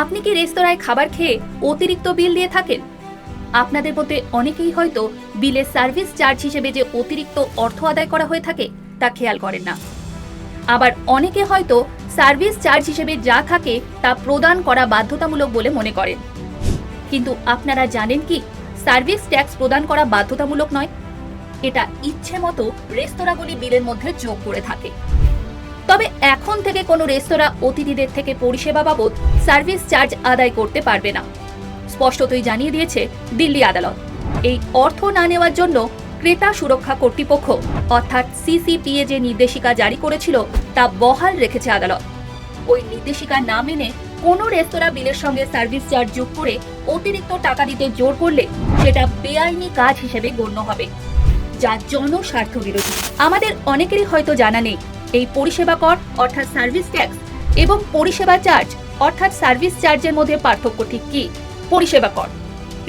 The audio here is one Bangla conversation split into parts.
আপনি কি রেস্তোরাঁয় খাবার খেয়ে অতিরিক্ত বিল দিয়ে থাকেন? আপনাদের মধ্যে অনেকেই হয়তো বিলের সার্ভিস চার্জ হিসেবে যে অতিরিক্ত অর্থ আদায় করা হয়ে থাকে তা খেয়াল করেন না। আবার অনেকে হয়তো সার্ভিস চার্জ হিসেবে যা থাকে তা প্রদান করা বাধ্যতামূলক বলে মনে করেন। কিন্তু আপনারা জানেন কি, সার্ভিস ট্যাক্স প্রদান করা বাধ্যতামূলক নয়। এটা ইচ্ছে মতো রেস্তোরাঁগুলি বিলের মধ্যে যোগ করে থাকে। তবে এখন থেকে কোনো রেস্তোরাঁ অতিথিদের থেকে পরিষেবা বাবদ সার্ভিস চার্জ আদায় করতে পারবে না। স্পষ্টতই জানিয়ে দিয়েছে দিল্লি আদালত। এই অর্থ না নেওয়ার জন্য ক্রেতা সুরক্ষা কর্তৃপক্ষ অর্থাৎ সিসিপিএ যে নির্দেশিকা জারি করেছিল তা বহাল রেখেছে আদালত। ওই নির্দেশিকা না মেনে কোনো রেস্তোরাঁ বিলের সঙ্গে সার্ভিস চার্জ যোগ করে অতিরিক্ত টাকা দিতে জোর করলে সেটা বেআইনি কাজ হিসেবে গণ্য হবে, যা জনস্বার্থ বিরোধী। আমাদের অনেকেরই হয়তো জানা নেই এই পরিষেবা কর অর্থাৎ সার্ভিস ট্যাক্স এবং পরিষেবা চার্জ অর্থাৎ সার্ভিস চার্জের মধ্যে পার্থক্য ঠিক কি। পরিষেবা কর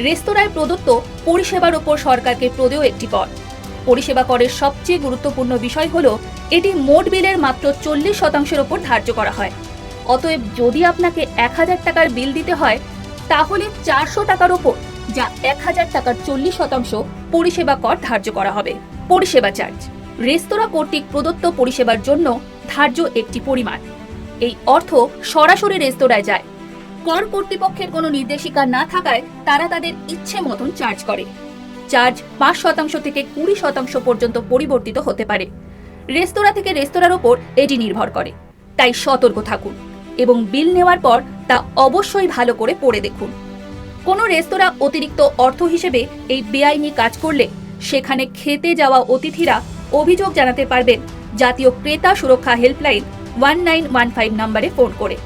রেস্তোরাঁয় প্রদত্ত পরিষেবার উপর সরকারকে প্রদেয় একটি কর। পরিষেবা করের সবচেয়ে গুরুত্বপূর্ণ বিষয় হলো এটি মোট বিলের মাত্র 40% ওপর ধার্য করা হয়। অতএব যদি আপনাকে 1000 টাকার বিল দিতে হয় তাহলে 400 টাকার ওপর, যা 1000 টাকার 40% পরিষেবা কর ধার্য করা হবে। পরিষেবা চার্জ রেস্তোরাঁ কর্তৃক প্রদত্ত পরিষেবার জন্য ধার্য একটি পরিমাণ। এই অর্থ সরাসরি রেস্তোরাঁয় যায়। কর কর্তৃপক্ষের কোনো নির্দেশিকা না থাকায় তারা তাদের ইচ্ছে মতন চার্জ করে। চার্জ 5% থেকে 20% পর্যন্ত পরিবর্তিত হতে পারে। রেস্তোরাঁ থেকে রেস্তোরাঁর ওপর এটি নির্ভর করে। তাই সতর্ক থাকুন এবং বিল নেওয়ার পর তা অবশ্যই ভালো করে পড়ে দেখুন। কোনো রেস্তোরাঁ অতিরিক্ত অর্থ হিসেবে এই বেআইনি কাজ করলে সেখানে খেতে যাওয়া অতিথিরা অভিযোগ জানাতে পারবেন জাতীয় ক্রেতা সুরক্ষা হেল্পলাইন 1915 নম্বরে ফোন করে।